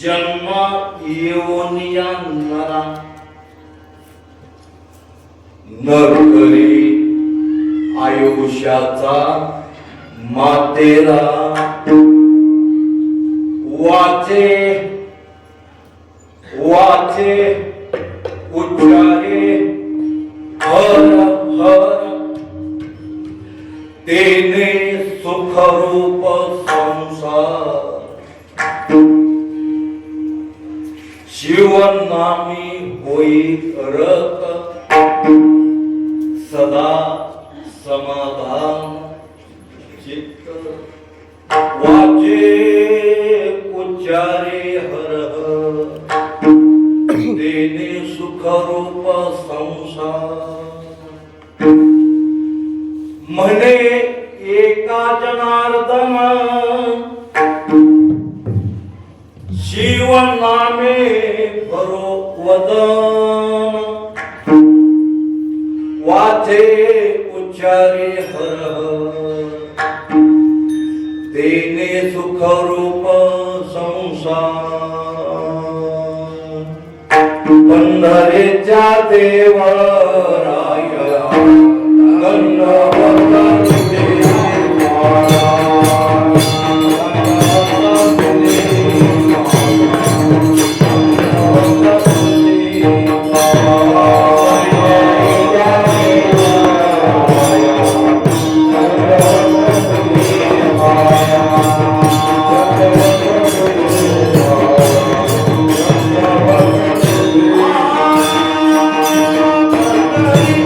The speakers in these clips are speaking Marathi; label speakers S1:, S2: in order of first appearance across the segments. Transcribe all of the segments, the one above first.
S1: जन्म येऊनिया नरा नरकरी आयुष्याचा मातेरा वाचे वाचे उच्चारे हर हर तेने सुखरूप संसार जीवन नामी होई रत सदा समाधान चित्त वाचे उच्चारे हर हर तेने सुखरूप संसार म्हणे एका जनार्दन जीवन नामे भरो वदन वाचे उच्चारे हर तेने सुखरूप संसार पंढरीच्या देवराय
S2: Hare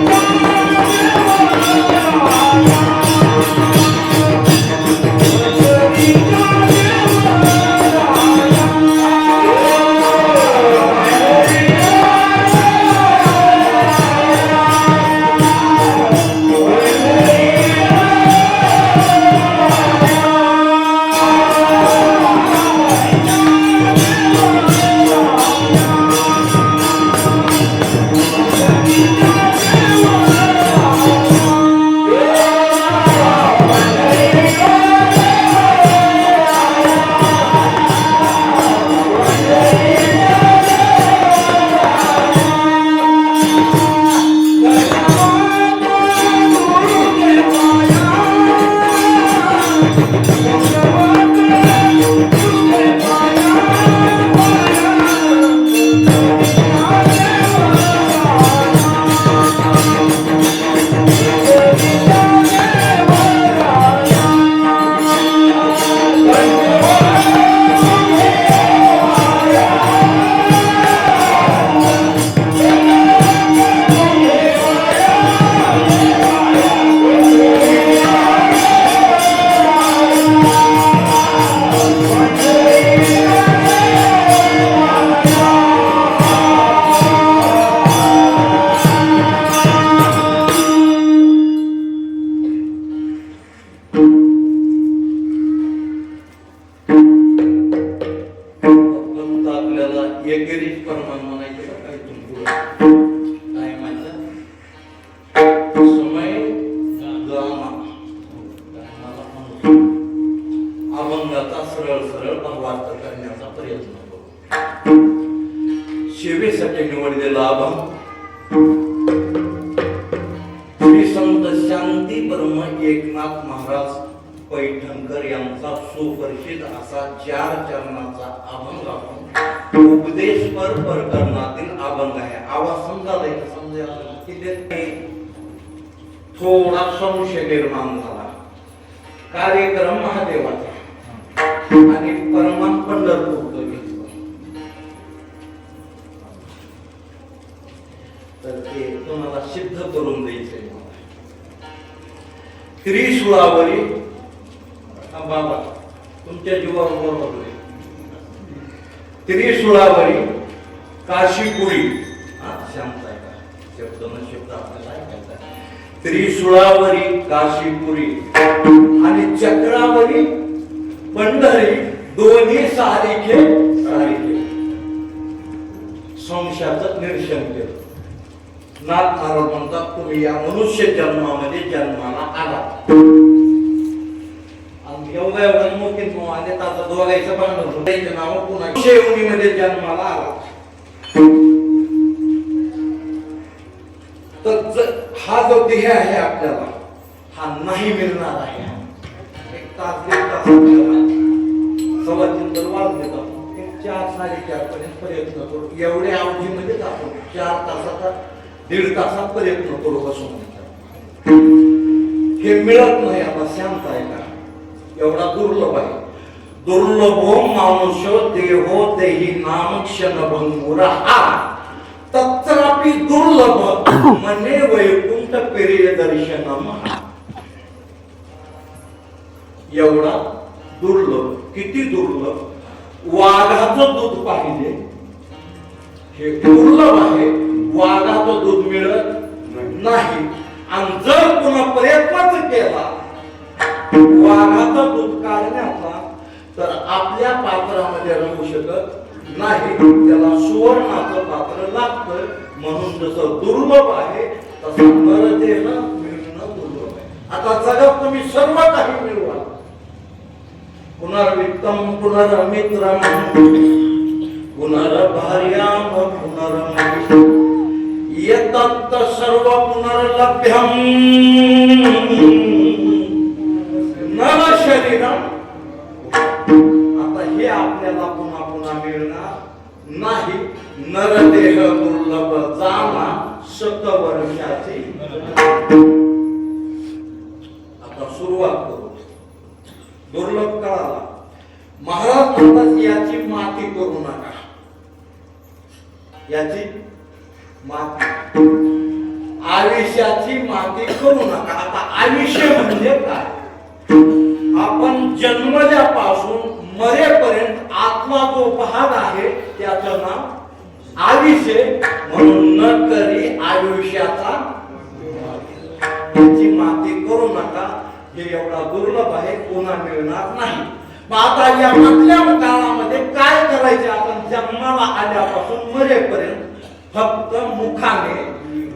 S1: श्री संत शांती ब्रह्म एकनाथ महाराज पैठणकर यांचा सुपरिचित असा 4 चरणाचा अभंग आपण उपदेशपर प्रकरणातील अभंग आहे. आवाज समजायला समजा की थोडा संशय निर्माण झाला. कार्यक्रम महादेवाचा आणि परमान पंढरपूरचं घेतलं तर ते तुम्हाला सिद्ध करून द्यायचंय. त्रिशूळावरी बाबा तुमच्या जीवावर बरोबर त्रिशूळावरी काशीपुरी शांत आहे का शब्द न शब्द आपल्याला ऐकायचा. त्रिशूळावरी काशीपुरी आणि चक्रावरी पंढरी दोन्ही सारिखे संशयाचं निरसन केलं. नाथ महाराज म्हणतात तुम्ही या मनुष्य जन्मामध्ये जन्माला आला आणि एवढ्या मोठीत आले त्याचा दोघायचं भांडण त्याचं नाव पुन्हा शेवणीमध्ये जन्माला आला. तर हा जो देह आहे आपल्याला हा नाही मिळणार आहे. एक तास 1.5 तास सव्वा 3 तर वाजले जातो. 4 साडेचार पर्यंत प्रयत्न करू. एवढ्या अवधीमध्येच आपण 4 तासाचा 1.5 तासात प्रयत्न करू बसून. हे मिळत नाही. आता शांत आहे का एवढा दुर्लभ आहे. दुर्लभो मानुष्य देहो देही नाम क्षण भंगुरा तत्रापि दुर्लभ मने वैकुंठ पेरिय दर्शनम. एवढा दुर्लभ. किती दुर्लभ. वाघाचं दूध पाहिजे हे दुर्लभ आहे. वाघाचं दूध मिळत नाही. आणि जर पुन्हा प्रयत्नच केला वाघाचं दूध काढण्याचा तर आपल्या पात्रामध्ये राहू शकत नाही. त्याला सुवर्णाचं पात्र लागतं. म्हणून जसं दुर्लभ आहे तसं नरदेह मिळणं दुर्लभ आहे. आता जगात तुम्ही सर्व काही मिळवा. पुनर्वित्तम पुनर्मित्रम पुनर्भार्याम पुनर्मित्रम यतत् सर्व पुनर्लभ्यम नर शरीरम. आता हे आपल्याला पुन्हा पुन्हा मिळणार नाही. नरदेह दुर्लभ जाना 7 वर्षाची. आता सुरुवात करू. दुर्लभ कळाला. महाराज म्हणतात याची माती करू नका. याची माती आयुष्याची माती करू नका. आता आयुष्य म्हणजे काय. आपण जन्मल्यापासून मरेपर्यंत आत्मा जो भाग आहे त्याचं नाव आयुष्य. म्हणून न करी आयुष्याचा त्याची माती करू नका. हे एवढा दुर्लभ आहे पुन्हा मिळणार नाही. मग आता या मधल्या काळामध्ये काय करायचे. आपण जन्माला आल्यापासून मरेपर्यंत फक्त मुखाने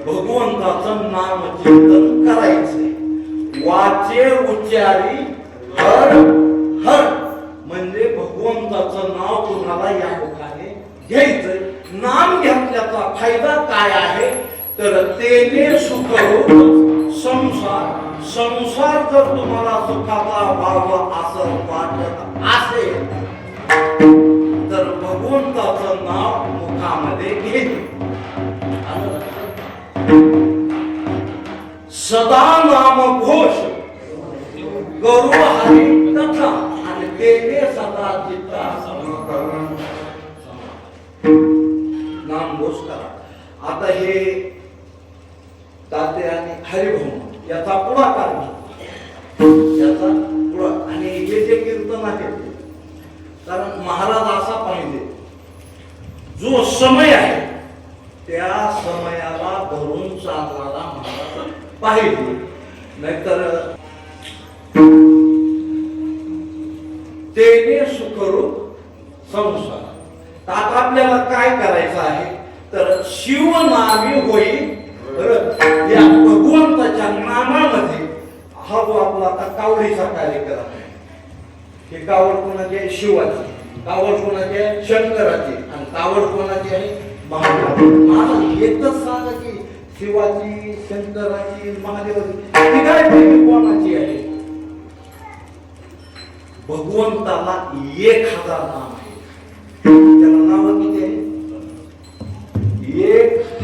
S1: भगवंताचं नाम चिंतन करायचे. वाचे उच्चारी हर हर म्हणजे भगवंताचं नाव तुम्हाला या मुखाने घ्यायचंय. नाम घेतल्याचा फायदा काय आहे तर तेने सुखरूप संसार. संसार जर तुम्हाला सुखाचा व्हावा असं वाटत असेल तर भगवंताचं नाव मुखामध्ये घ्यायचं. सदा नाम घोष करू हरी कथा आणि तेने सदा चित्ता नाम घोष करा. आता हे ताते आणि हरिभाऊ याचा पुढाकार याचा पुढा. आणि हे जे कीर्तन आहे कारण महाराज असा पाहिजे जो समय आहे त्या समयाला धरून चालणारा महाराज पाहिजे. नाहीतर तेने सुखरूप संसार. आता आपल्याला काय करायचं आहे तर शिवनामी होई या भगवंताच्या नामामध्ये हा जो आपला आता कावडीचा कार्यक्रम आहे. हे कावड कोणाची आहे शिवाची. कावड कोणाची आहे शंकराची. आणि कावड कोणाची आहे महादेव एकच सांगा की शिवाची, शंकराची, महादेवाची ती काय प्रेमी कोणाची आहे? भगवंताला 1000 नाम आहे. त्याला नाव किती आहे?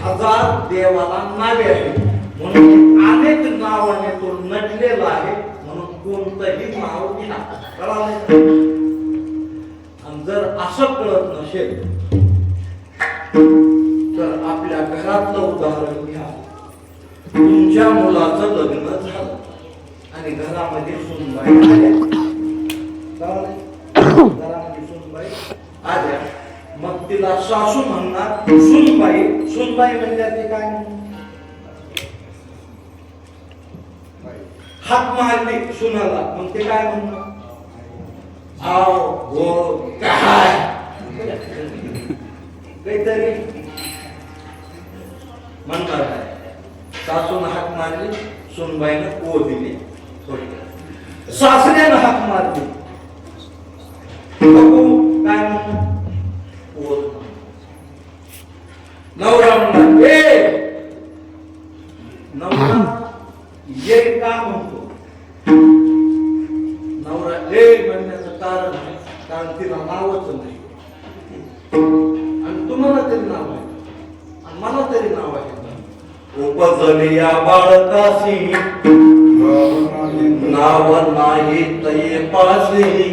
S1: 1000 देवाला नावे आहेत. म्हणून अनेक नावाने तो नटलेला आहे. म्हणून कोणतंही नाव घ्या, कळालं? आणि जर असं कळत नसेल तर आपल्या घरातलं उदाहरण घ्या. तुमच्या मुलाचं लग्न झालं आणि घरामध्ये सुनबाई आल्या. घरामध्ये सुनबाई आल्या, मग तिला सासू म्हणणार सुनबाई. सुनबाई म्हणजे ते काय? हात मारली सुनाला, मग ते काय म्हणणार? आव हो काय काहीतरी म्हणणार आहे. सासून हाक मारली, सुनबाईनं ओ दिली. सासऱ्यानं हाक मारली, काय म्हणणार? ओ. नवरा म्हणणार ए. नवरा ये का म्हणतो? नवरा ए म्हणण्याचं कारण आहे कारण तिला नावच नाही. आणि तुम्हाला तरी नाव आहे आणि मला तरी नाव आहे. उपजले या बाळकाशी नाव नाही तये पाशी,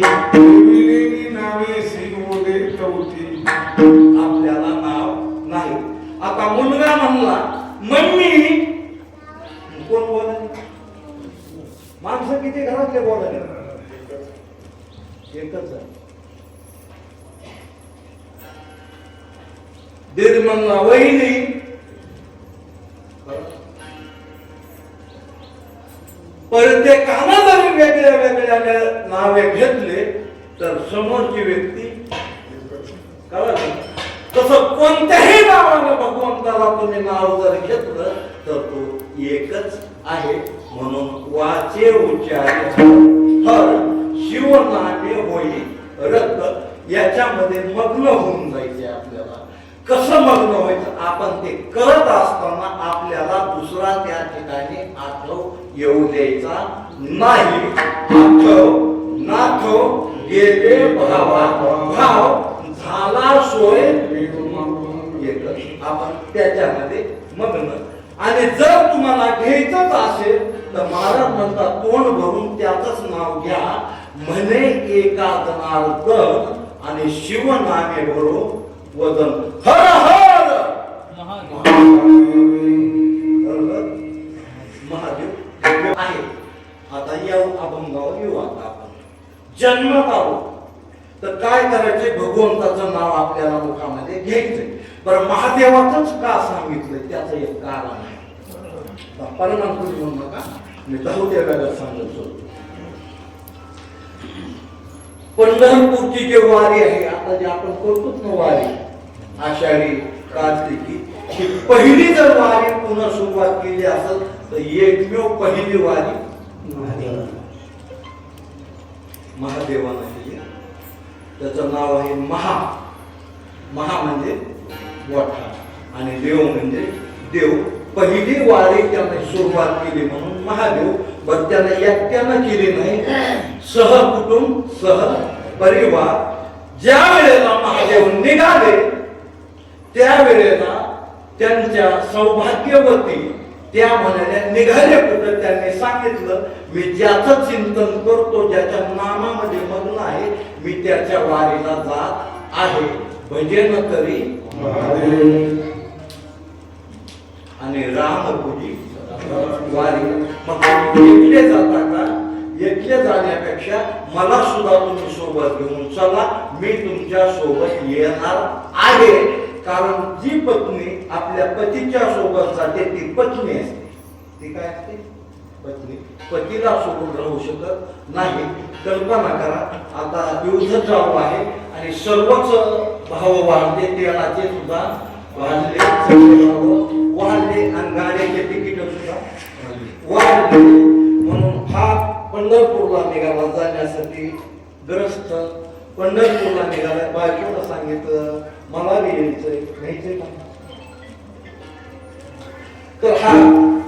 S2: नावे सिंगोदे चौथी.
S1: आपल्याला नाव नाही. आता मुलगा म्हणला मम्मी, कोण बोलाय? माणसं किती घरातले बोलाय? एकच आहे. दीर म्हणला वहिनी. प्रत्येकानं जर वेगळ्या वेगळ्या नावे घेतले तर समोरची व्यक्ती कळलं. तसं कोणत्याही नावानं भगवंताला तुम्ही नाव जर घेतलं तर तो एकच आहे. म्हणून वाचे उच्चारे हर शिवनामे होई रक्त. याच्यामध्ये मग्न होऊन जायचे आपल्याला. कसं मग्न व्हायचं? आपण ते करत असताना आपल्याला दुसरा त्या ठिकाणी आठव येऊ द्यायचा नाही. आठव नाठव गेले भावा भाव झाला सोय एकच. आपण त्याच्यामध्ये मग्न. आणि जर तुम्हाला घ्यायचंच असेल तर महाराज म्हणतात तोंड भरून त्याच नाव घ्या. म्हणे एका जनार्दन आणि शिवनामे भरो वदन हर हर महादेव आहे. आता या अभंगावर येऊ. आता आपण जन्मात आलो तर काय करायचंय? भगवंताचं नाव आपल्याला मुखामध्ये घ्यायचंय. बरं, महादेवाचंच का सांगितलंय? त्याचं एक कारण आहे. परमान कुठे म्हणू नका, मी 10व्या वेळेला सांगत होतो. पंढरपूरची जी वारी आहे आता जे आपण करतो ना वारी, आषाढी कार्तिकी, ही पहिली जर वारी पुन्हा सुरुवात केली असेल तर एकमेव पहिली वारी महादेवानं केली. त्याचं नाव आहे महा. महा म्हणजे मोठा आणि देव म्हणजे देव. पहिली वारी त्याने सुरुवात केली म्हणून महादेव. बरं, त्याने एकट्यानं केली नाही, सहकुटुंब सह परिवार. ज्या वेळेला महादेव निघाले त्यावेळेला त्यांच्या सौभाग्यवती त्या म्हणाल्या निघाले कुठं? त्यांनी सांगितलं मी ज्याचं चिंतन करतो, ज्याच्या नामामध्ये मग्न आहे, मी त्याच्या वारीला जात आहे. भजन करी आणि रामपुरी वारी. मग एकले जाता का? एकले जाण्यापेक्षा मला सुद्धा तुम्ही सोबत घेऊन चला, मी तुमच्या सोबत येणार आहे. कारण जी पत्नी आपल्या पतीच्या सोबत जाते ती पत्नी असते. ती काय असते? पत्नी. पतीला सोडून राहू शकत नाही. कल्पना करा, आता युद्ध चालू आहे आणि सर्वच भाव वाढले, तेलाचे सुद्धा वाढले, वाढले आणि गाड्याचे तिकीट सुद्धा वाढले. म्हणून हा पंढरपूरला निघाला जाण्यासाठी ग्रस्त पंढरपूरला निघाला. बायकोला सांगितलं मला बी यायचंय, घ्यायचंय का? तर हा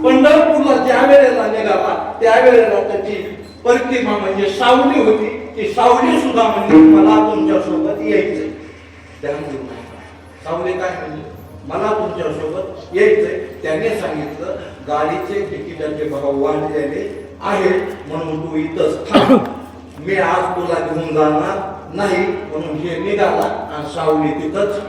S1: पंढरपूरला ज्या वेळेला निघाला त्यावेळेला त्याची प्रतिमा म्हणजे सावली होती. ती सावली सुद्धा म्हणजे मला तुमच्या सोबत यायचंय. सावली काय म्हणजे मला तुमच्या सोबत यायचंय. त्याने सांगितलं गाडीचे तिकिटाचे भाव वाढलेले आहेत म्हणून तू इथंच थांब, मी आज तुला घेऊन जाणार नाही. म्हणून हे निघाला आणि सावली तिथंच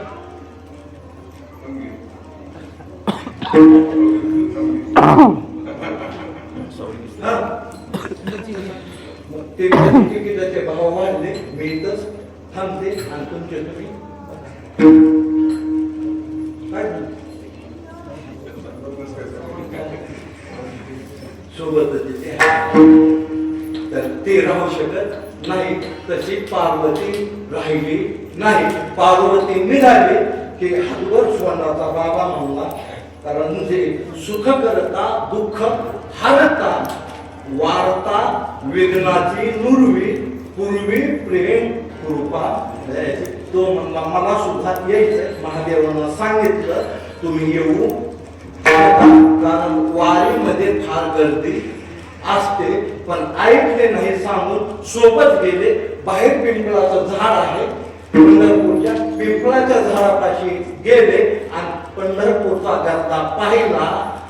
S1: ते तिकिटाचे भाव वाढले, मी इथंच थांबते आणि तुमचे तुम्ही काय सोबतच तर ते राहू शकत नाही. तशी पार्वती राहिली नाही. पार्वती निघाली की हातवर सोनाचा बाबा म्हणला. कारण जे सुख करता दुःख हरता वारता विघ्नाची नुरवी पूर्वी प्रेम कृपा. तो म्हणला मला सुद्धा यायचंय. महादेवांना सांगितलं तुम्ही येऊ, कारण वारीमध्ये फार गर्दी असते. पण ऐकले नाही सांगून सोबत गेले. बाहेर पिंपळाचं झाड आहे, पंढरपूरच्या पिंपळाच्या झाडापाशी गेले आणि पंढरपूरचा गर्दा पाहिला.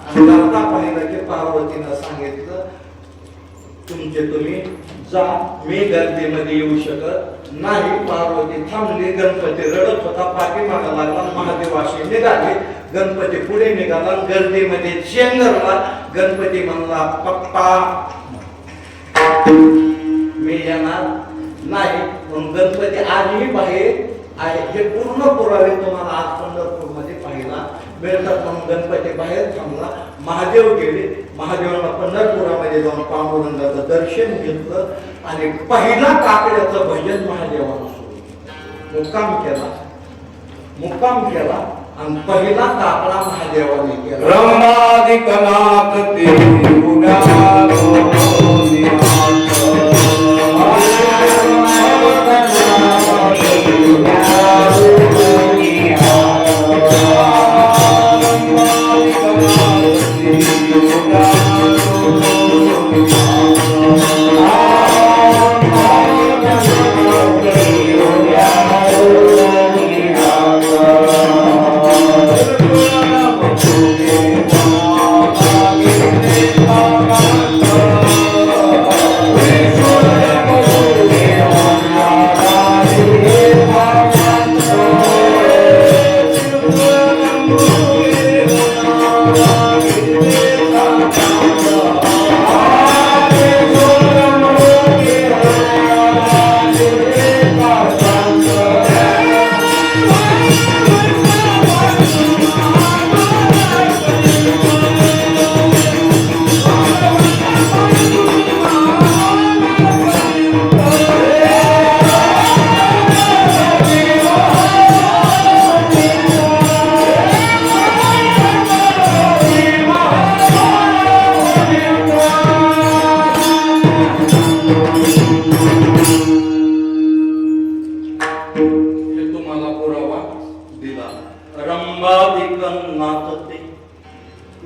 S1: आणि गर्दा पाहिला की पार्वतीनं सांगितलं तुमचे तुम्ही जा, मी गर्दीमध्ये येऊ शकत नाही. पार्वती थांबली. गणपती रडत होता, पाठीमागा लागला. महादेवाशी निघाले. गणपती पुढे निघाला, गर्दीमध्ये चेंगरला. गणपती म्हणला पप्पा मी येणार नाही. म्हणून गणपती आजही बाहेर आहे. हे पूर्ण पुरावे तुम्हाला आज पंढरपूरमध्ये पाहिला मिळतात. म्हणून गणपती बाहेर थांबला. महादेव गेले. महादेवांना पंढरपुरामध्ये जाऊन पांडुरंगाचं दर्शन घेतलं आणि पहिला काकड्याचं भजन महादेवानं सुरू मुक्काम केला आणि पहिला काकडा महादेवाने केला.
S2: रमादिकनाथ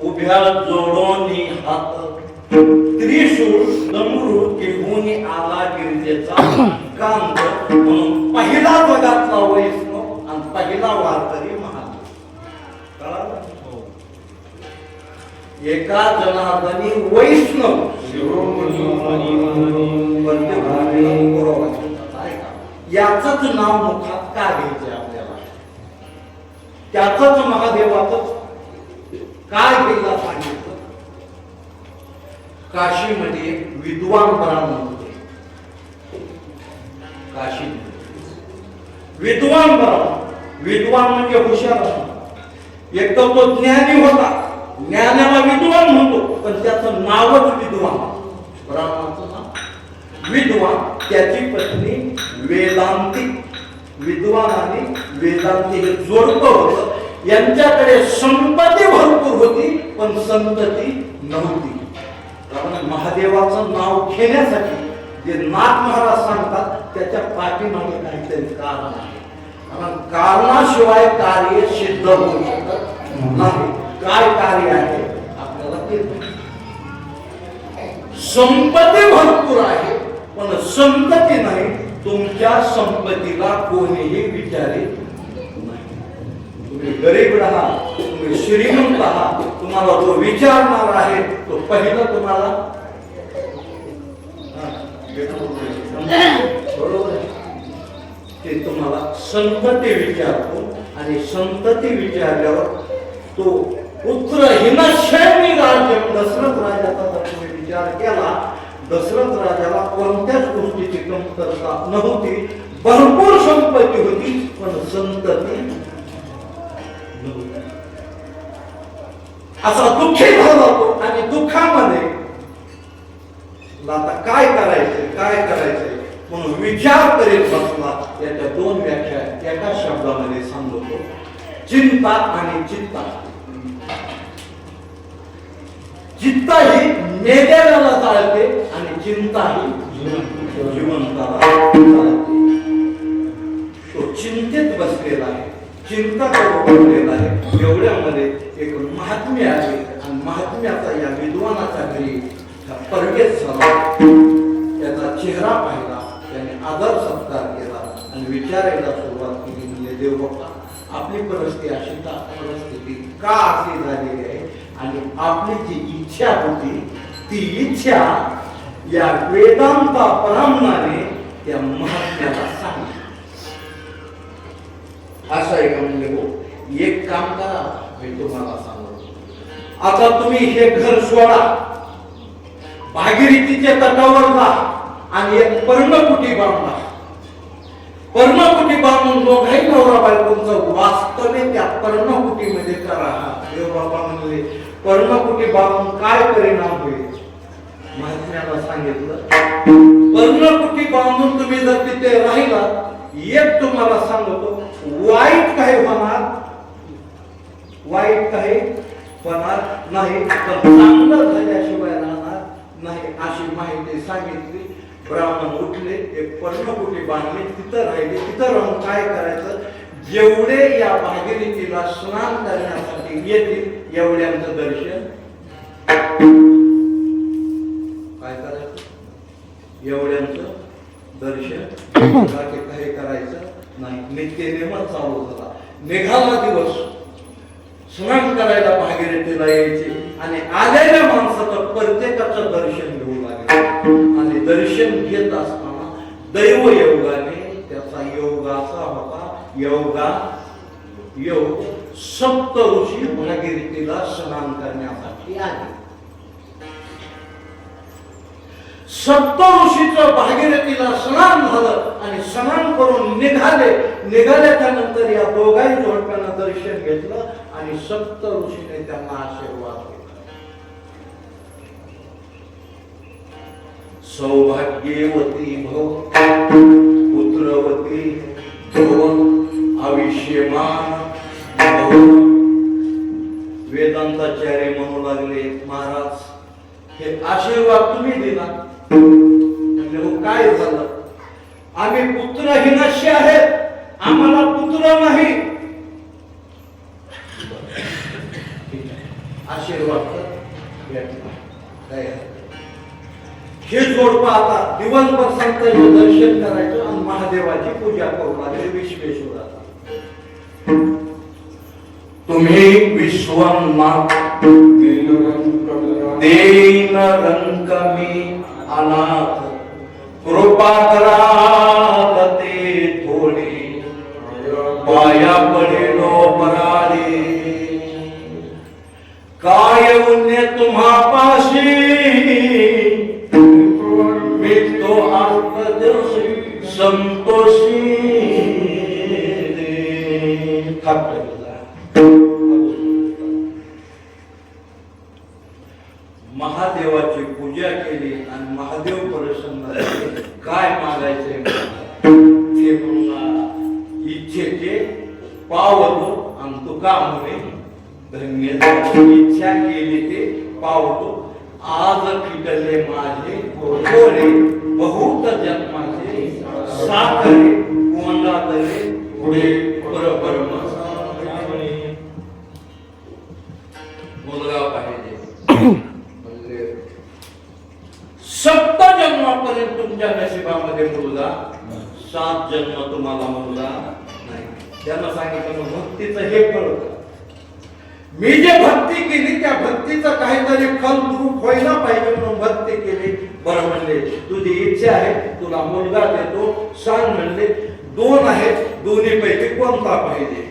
S1: उभ्या जोडोनी हात त्रिशूळ डमरू घेऊन आला गिरजेचा कांत. म्हणून पहिला जगातला वैष्णव आणि पहिला वारकरी महादेव. एका जनार्दनी वैष्णव याचंच नाव मुखात का घ्यायचे आपल्याला? त्याचंच महादेवाच काय घ्यायला सांगितलं? काशीमध्ये विद्वान ब्राह्मण होते. काशी विद्वान ब्राह्मण, विद्वान म्हणजे हुशार. एक तर तो ज्ञानी होता, ज्ञानाला विद्वान म्हणतो, पण त्याचं नावच विद्वान. ब्राह्मणाचं नाव विद्वान. त्याची पत्नी वेदांती. विद्वान आणि वेदांती हे जोडपं होतं. यांच्याकडे संपत्ती भरपूर होती पण संतती नव्हती. कारण महादेवाचं नाव घेण्यासाठी जे नाथ महाराज सांगतात त्याच्या पाठीमागे काहीतरी कारण आहे. कारण कारणाशिवाय कार्य सिद्ध होऊ शकत नाही. काय कार्य आहे आपल्याला ते माहिती. संपत्ती भरपूर आहे पण संतती नाही. तुमच्या संपत्तीला कोणीही विचारित नाही. तुम्ही गरीब राहा, तुम्ही श्रीमंत आहात, तुम्हाला जो विचारणार आहे तो पहिला तुम्हाला बरोबर आहे ते तुम्हाला संतती विचारतो. आणि संतती विचारल्यावर तो पुत्रहीनशैनी राज्य दशरथ राजाचा जर तुम्ही विचार केला, दशरथ राजाला कोणत्याच गोष्टीची कमतरता नव्हती. भरपूर संपत्ती होती पण संतती नव्हती. असा दुःखी झाला तो. आणि दुःखामध्ये आता काय करायचंय म्हणून विचार करीत बसला. याच्या दोन व्याख्या एका शब्दामध्ये सांगतो, चिंता आणि चित्ता. चित्ता ही मेलेल्याला चालते आणि चिंता ही जिवंताला चालते. तो चिंतेत बसलेला आहे, चिंता करून बसलेला आहे. एवढ्यामध्ये एक महात्म्य आहे आणि महात्म्याचा या विद्वानाच्या घरी परवेश झाला. त्याचा चेहरा पाहिला, त्याने आदर सत्कार केला आणि विचारायला सुरुवात केली. म्हणजे देव बाप्पा, आपली परिस्थिती का अशी झालेली आहे आणि आपली जी इच्छा होती ती इच्छा या वेदांता ब्राह्मणाने त्या महात्म्याला सांगितली. असं आहे का? म्हणजे हो, एक काम करा, मी तुम्हाला सांगतो. आता तुम्ही हे घर सोडा, भागीरथीच्या तटावर जा आणि एक पर्णकुटी बांधा. पर्णकुटी बांधून दोघाही नवरा बायकोंचं वास्तव्य त्या पर्णकुटीमध्ये करा. देव बाबा म्हणले, पर्णकुटी बांधून काय परिणाम होईल? महात्म्याला सांगितलं, पर्णकुटी बांधून तुम्ही जर तिथे राहिला, एक तुम्हाला सांगतो, वाईट काही होणार नाही, पण चांगलं झाल्याशिवाय राहणार नाही अशी माहिती सांगितली. ब्राह्मण उठले, एक पर्णकुटी बांधली, तिथं राहिले. तिथं राहून काय करायचं? जेवढे या भागीरथीला स्नान करण्यासाठी येतील एवढ्यांचं दर्शन काय करायचं? एवढ्यांचं दर्शन. बाकी काही करायचं नाही. नित्य नेमच चालू झाला. निघाला दिवस, स्नान करायला भागीरथीला यायचे आणि आलेल्या माणसाचं प्रत्येकाचं दर्शन घेऊ लागले. आणि दर्शन घेत असताना दैव योगाने त्याचा योग असा होता, योग सप्त ऋषी भागीरथीला स्नान करण्यासाठी आले. सप्त ऋषीचं भागीरथीला स्नान झालं आणि स्नान करून निघाल्याच्या नंतर या दोघाही जोडप्यांना दर्शन घेतलं आणि सप्त ऋषीने त्यांना आशीर्वाद दिला. सौभाग्यवती भव, पुत्रवती भव, आयुष्यमान भव. वेदांताचार्य म्हणू लागले, महाराज हे आशीर्वाद तुम्ही दिला, काय झालं? आम्ही पुत्रहीनशी आहेत, आम्हाला पुत्र नाही. आशीर्वाद हे जोडपं आता दिवसभर संतांचं दर्शन करायचं आणि महादेवाची पूजा करू लागले. विश्वेश्वराचा तुम्ही विश्वनाथ दीन रंग मी अनाथ, कृपा करा ते थोडी, पाया पडिलो पराडी. काय उन्हे तुम्हा पाशी, मी तो आत्मदर्शी संतोषी. महादेवाची पूजा केली आणि महादेव प्रसन्न झाले. काय मागायचे ते इच्छेचे पावतो आणि तुका म्हणे धन्य. इच्छा केली ते पावतो. आज फिटले माझे डोळे बहुत जन्माचे साखरे कोंडातले पुढे परब्रह्म मुलगा पाहिजे म्हणजे सप्त जन्मापर्यंत तुमच्या नशिबामध्ये मुलगा 7 जन्म तुम्हाला मुलगा नाही. त्यांना सांगितलं मग भक्तीचं हे फळ मी जे भक्ती केली त्या भक्तीचं काहीतरी फलद्रूप व्हायला पाहिजे म्हणून भक्ती केली. बरं म्हणले तुझी इच्छा आहे तुला मुलगा देतो सांग. म्हणले 2 आहेत दोन्हीपैकी कोणता पाहिजे.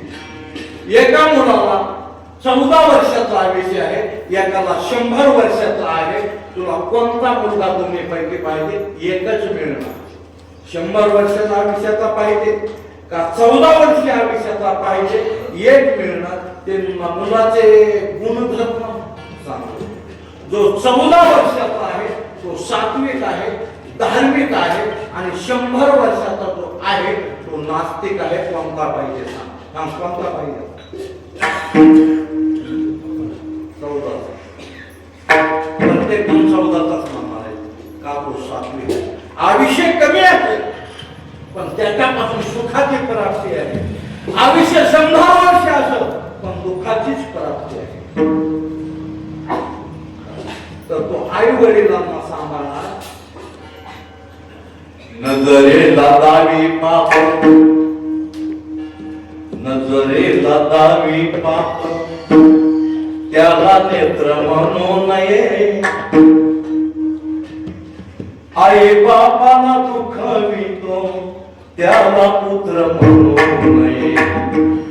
S1: एका मुलाला 14 वर्षाचा आयुष्य आहे एकाला 100 वर्षाचा आहे. तुला कोणता मुलगा दोन्हीपैकी पाहिजे. एकच मिळणार. 100 वर्षाचा आयुष्याचा पाहिजे का 14 वर्षीय आयुष्याचा पाहिजे. एक मिळणार. ते मुलाचे गुणधर्म सांगतो. जो 14 वर्षाचा आहे तो सात्विक आहे धार्मिक आहे आणि 100 वर्षाचा जो आहे तो नास्तिक आहे. कोणता पाहिजे सांग. कोणता पाहिजे. 14. प्रत्येक 14चाच म्हणणार आहे का तो सात्विक आहे. आयुष्य कमी आहे पण त्याच्यापासून सुखाची प्राप्ती आहे. आयुष्य 100 वर्ष असं पण दुःखाचीच प्राप्ती आहे. तर तो आई वडिलांना सांभाळणार. नजरेला दावी पाप नजरेला दावी पाप त्याला नेत्र म्हणू नये. आई बापाला दुखवितो त्याला पुत्र म्हणू नये.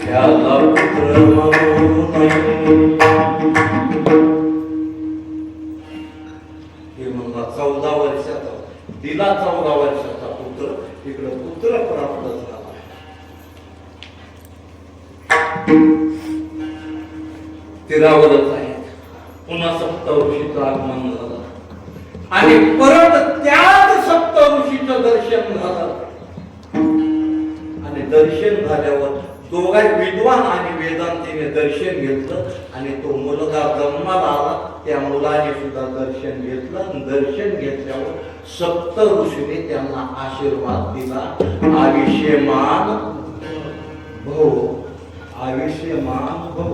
S1: त्याला पुत्र म्हणू नये. हे म्हणला 14 वर्षाचा तिला 14 वर्षाचा पुत्र इकडे पुत्र प्राप्त झाला. तीरावरच आहे. पुन्हा सप्त ऋषीचं आगमन झालं आणि परत त्याच सप्त ऋषीचं दर्शन झालं. आणि दर्शन झाल्यावर दोघा विद्वान आणि वेदांतीने दर्शन घेतलं आणि तो मुलगा जन्माला आला. त्या मुलाने सुद्धा दर्शन घेतलं. दर्शन घेतल्यावर सप्त ऋषीने त्यांना आशीर्वाद दिला. आयुष्यमान भव आयुष्यमान भव.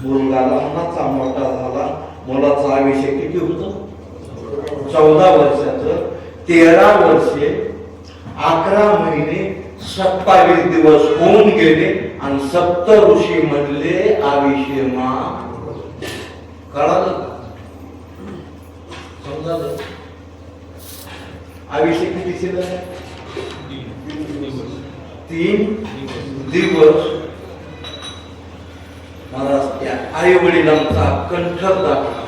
S1: मुलगा लहानाचा मोठा झाला. मुलाचं आयुष्य किती होतं. 14 वर्षाचं. 13 वर्षे 11 महिने 27 दिवस होऊन गेले आणि सप्त ऋषी म्हणले आयुष्यमान. कळालं समजालं. आयुष्य किती शिल्लक आहे. 3 दिवस. मला त्या आई वडिलांचा कंठ दाखला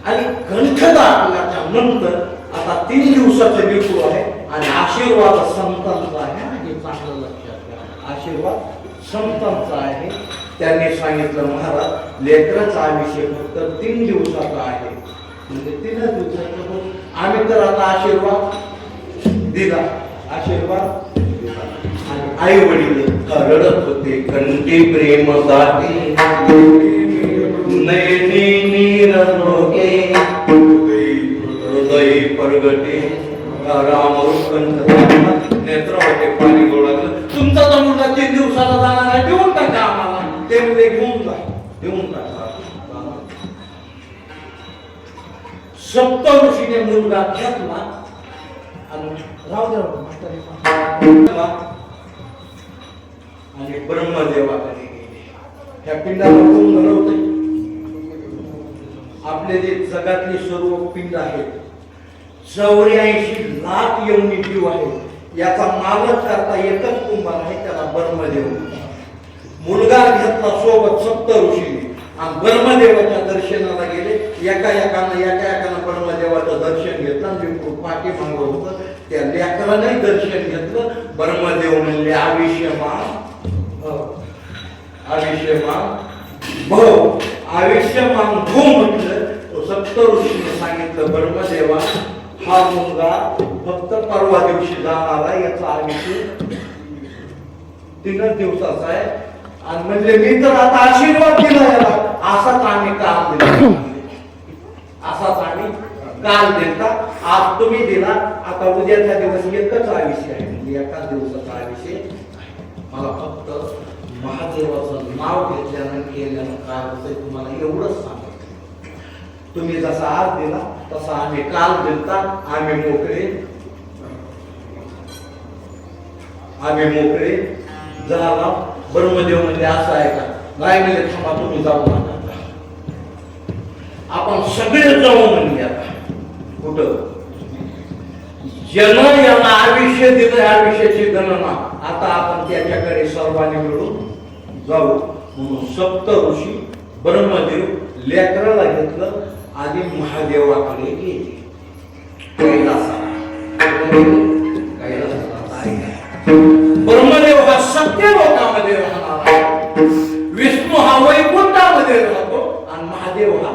S1: आणि कंठ दाखल्याच्या नंतर आता 3 दिवसाचं लेकरू आहे आणि आशीर्वाद संतांचा आहे. हे चांगलं लक्षात घ्या. आशीर्वाद संतांचा आहे. त्यांनी सांगितलं महाराज लेकराचा आयुष्य फक्त 3 दिवसाचा आहे. म्हणजे 3 दिवसाचं आम्ही तर आता आशीर्वाद दिला. आशीर्वाद दिला. आणि आई वडील रडत होते. कंठी प्रेमसाठी नयनी नीर रोगे हृदय परगटे राम नेत्र होते पाणी गोळालं. तुमचा तर मुलगा 3 दिवसाला जाणार आहे. देऊन टाका आम्हाला. ते मुले घेऊन जा. देऊन टाका. सप्त ऋषीने मुलगा घेतला आणि राहू द्या आणि ब्रह्मदेवाकडे गेले. ह्या पिंडाला कोण घडवते. आपले जे जगातली सर्व पिंड आहेत 84 लाख योनी जीव आहेत. याचा मालक करता एकच कुंभार आहे त्याला ब्रह्मदेव. मुलगा घेतला सोबत सप्त ऋषीने आणि ब्रह्मदेवाच्या दर्शनाला गेले. एका एकानं ब्रह्मदेवाचं दर्शन घेतलं आणि पाठीमागं होतं त्या लेकराने दर्शन घेतलं. ब्रह्मदेव म्हणले आयुष्यमान आयुष्यमान भव. आयुष्यमान भव म्हटलं. सप्त ऋषीने सांगितलं ब्रह्मदेवा हा मुलगा फक्त परवा दिवशी जाणारा. याचा आयुष्य 3 दिवसाचा आहे आणि म्हणजे मी तर आता आशीर्वाद दिला याला, असाच आम्ही काल दिला, असाच आम्ही काल दिलता, आज तुम्ही दिला. आता उद्याचा दिवस एकच आयुष्य आहे, म्हणजे एकाच दिवसाचा आयुष्य. मला फक्त महादेवाचं नाव घेतल्यानं केल्यानं काय होतंय तुम्हाला एवढंच सांगतो. तुम्ही जसा आज दिला तसा आम्ही काल दिलता, आम्ही मोकळे, आम्ही मोकळे झाला. ब्रह्मदेव म्हणजे असं आहे का? नाही म्हणजे थांबा तुम्ही जाऊ नका, आपण सगळे जाऊ म्हणजे. आता कुठं ज्यानं याला आयुष्य दिलं, आयुष्याची गणना आता आपण त्याच्याकडे सर्वांनी मिळून जाऊ. म्हणून सप्त ऋषी ब्रह्मदेव लेकराला घेतलं आणि महादेवाकडे गेले. ब्रह्मदेव हा सत्य लोकामध्ये राहणार आहे, विष्णू हा वैकुंठामध्ये राहतो आणि महादेव हा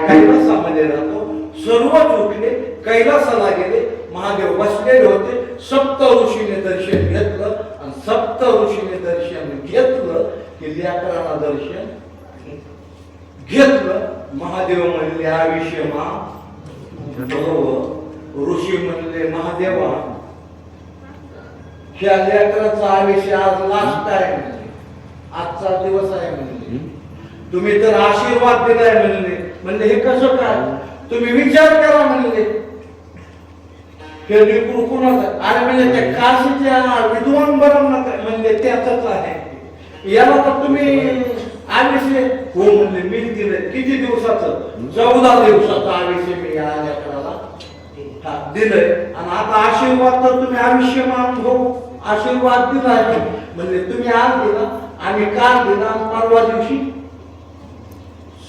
S1: कैलासामध्ये राहतो. सर्वच उठले, कैलासाला गेले. महादेव बसलेले होते. सप्त ऋषीने दर्शन घेतलं आणि सप्त ऋषीने दर्शन घेतलं की लेकराला दर्शन घेतलं. महादेव म्हणले आयुष्य मा बरोबर. ऋषी म्हणले महादेवा ह्या लेकराचा आयुष्य आज लास्ट आहे, आजचा दिवस आहे म्हणले. तुम्ही तर आशीर्वाद दिलाय म्हणले. म्हणले हे कसं काय? तुम्ही विचार करा म्हणले. हे लेकरू कुणाचं? अरे म्हणजे त्या काशीच्या विद्वान ब्रह्मच म्हणले त्याचंच आहे. याला तर तुम्ही आयुष्य हो म्हणले मी दिलंय. किती दिवसाचं? 14 दिवसाचं आयुष्य मी या लेकराला दिलंय. आणि आता आशीर्वाद तर तुम्ही आयुष्यमान हो आशीर्वाद दिलाय म्हणजे तुम्ही आज दिला, आम्ही काल दिला, परवा दिवशी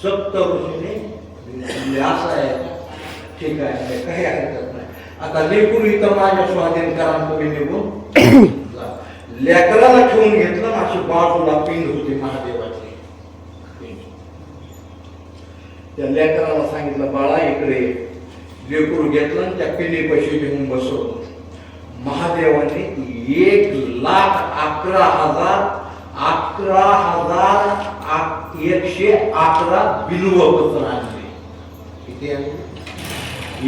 S1: सप्त ऋषीने असं आहे. ठीक आहे, काही हरकत नाही. आता लेकरू इथं माझ्या स्वाधीन करा, तुम्ही निघून लेकराला ठेवून घेतलं. अशी बाजूला पिंड होती महादेवाची. त्या लेकराला सांगितलं बाळा इकडे. लेकरू घेतलं त्या पिंडीपाशी घेऊन बसवलं. महादेवाने 1,11,111 बिल्वपत्र आणले. किती आणले?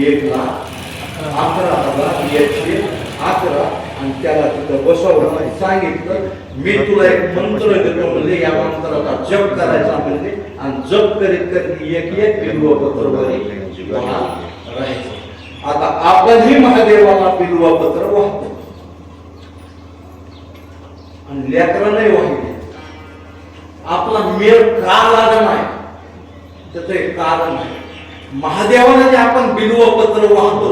S1: 1,11,111. आणि त्याला तिथं बसवलं आणि सांगितलं मी तुला एक मंत्र देतो म्हणजे या मंत्राचा जप करायचा म्हणजे. आणि जप करीत करीत एक एक बिल्वपत्र राहायचं. आता आपणही महादेवाला बिल्वपत्र वाहतो आणि लेकरं नाही वाहिले. आपला मेळ का लागला नाही त्याचं एक कारण आहे. महादेवाला जे आपण बिल्वपत्र वाहतो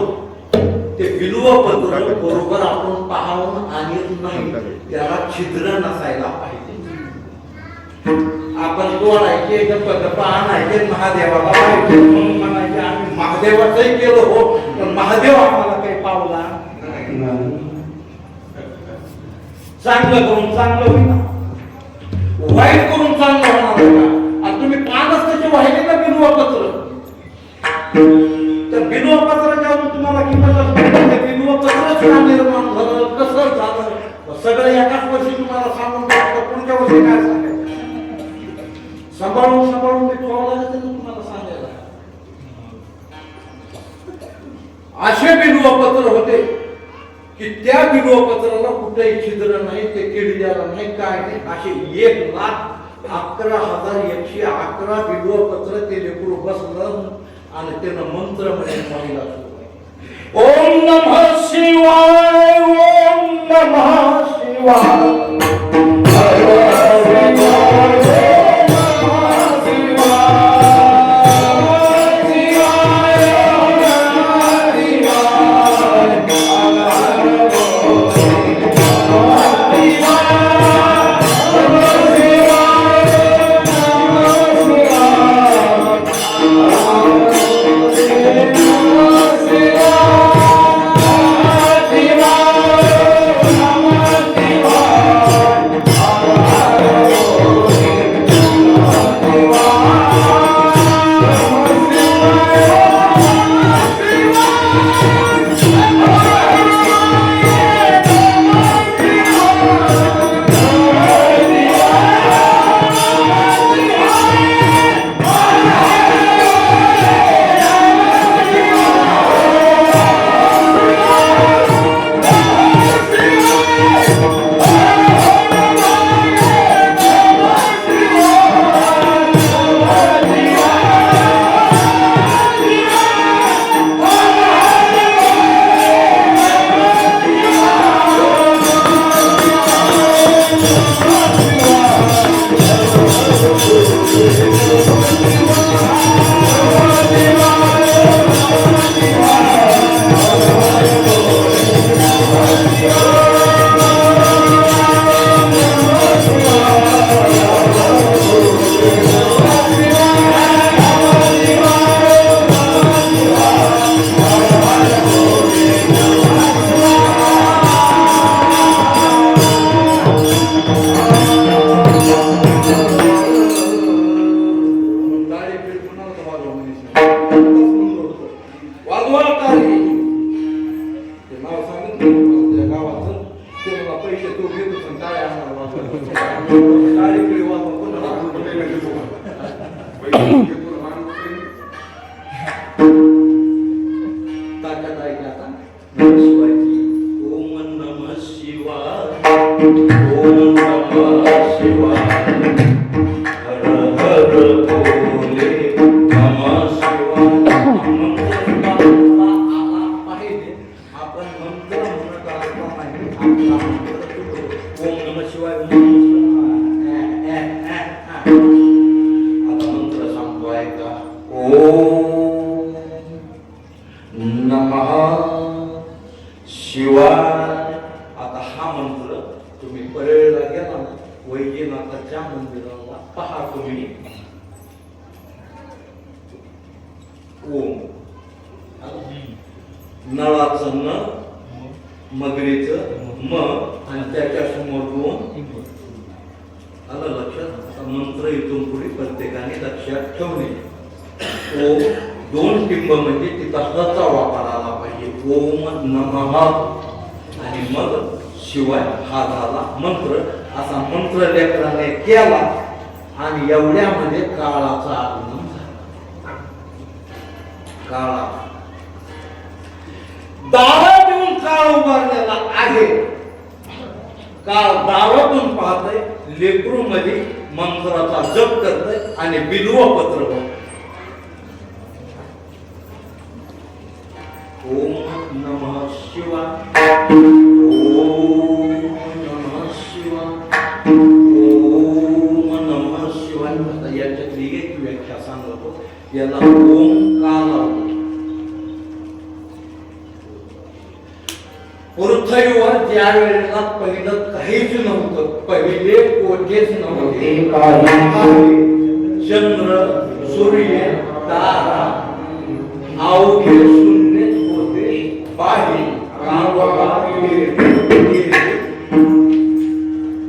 S1: ते बिल्वपत्र बरोबर आपण पाहून आणत नाही, त्याला छिद्र नसायला पाहिजे. आपण तोडायचे गप्पा आणायचे महादेवाला म्हणून म्हणायचे आम्ही महादेवाचंही केलं हो, पण महादेव आम्हाला काही पावला चांगलं करून चांगलं होईल, वाईट करून चांगलं होणार का? आणि तुम्ही पानच त्याचे वाहिले ना बिल्वपत्र, तर बिल्वपत्र जाऊन तुम्हाला किंमत बिल्वपत्रच का निर्माण झालं, कसं झालं सगळं एकाच वर्षी तुम्हाला सांगून पुढच्या वर्षी काय सांगायचं. सांभाळून सांभाळून मी तुम्हाला सांगायला. असे बिल्वपत्र होते की त्या बिल्वपत्राला कुठेही छिद्र नाही, ते किडल्याला नाही, काय नाही. असे 1,11,111 बिल्वपत्र ते लेकरू बसलं आणि त्यानं मंत्र म्हणे पाहिला. ओम नमः शिवाय, ओम नमः शिवाय, सगळी वाजवा कोणाला ताकद आहे का आता नमः शिवायची ओम नमः शिवाय ओम नमः शिवाय हर हर भोले नमः शिवाय आला पाहिजे आपण मंत्र म्हणत असतो नाही आपला मंत्र तुटतो ओम नमः शिवाय ओम नमः शिवाय आता मंत्र सांगतो ऐका ओम नमः शिवाय आता हा मंत्र तुम्ही परेला गेला ना वैजनाथाच्या मंदिराला पहा तुम्ही ओम नळाचं न मगरीचं म आणि त्याच्या समोर दोन आलं लक्षात आता मंत्र इथून पुढे प्रत्येकाने लक्षात ठेवणे ओम दोन टिंब म्हणजे तिथं हचा वापर आला पाहिजे ओम नमः आणि मग शिवाय हा झाला मंत्र असा मंत्र लेकराने केला आणि एवढ्यामध्ये काळाचा आगमन झाला काळा दारात येऊन काळ उभारलेला आहे काळ दारातून पाहतय लेकरू मध्ये मंत्राचा जप करतय आणि बिल्व पत्र होत ओम नमः शिवाय ओम नमः शिवाय ओम नमः शिवाय आता याच्यातली एक व्याख्या सांगतो याला ओम का लावतो पृथ्वीवर ज्या वेळेला पहिलं काहीच नव्हतं पहिले कोठेच नव्हते चंद्र सूर्य तारा अवघे शून्यच होते बाहेर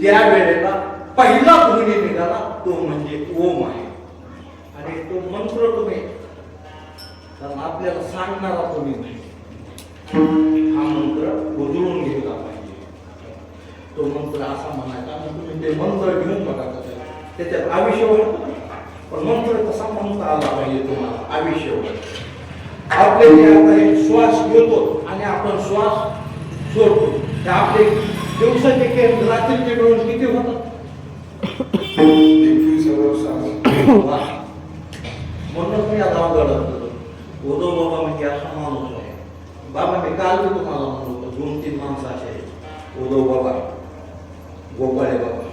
S1: त्या वेळेला पहिला ध्वनी निघाला तो म्हणजे ओम आहे आणि तो मंत्र तुम्ही कारण आपल्याला सांगणारा तुम्ही नाही हा मंत्र उधळून घेतला पाहिजे तो मंत्र असा म्हणायचा तुम्ही ते मंत्र घेऊन बघा त्याच्यात आयुष्य वाटतं पण मंत्र कसा म्हणता आला पाहिजे तुम्हाला आयुष्य आपले जे आता एक श्वास घेतो आणि आपण श्वास सोडतो ते आपले दिवसाचे केंद्र रात्रीचे डोळे किती होतात म्हणून मी आता अवघड उदो बाबा म्हणजे असा माणूस आहे बाबा मी काल मी तुम्हाला म्हणतो 2-3 माणसं असे आहेत उदो बाबा गोपाळे बाबा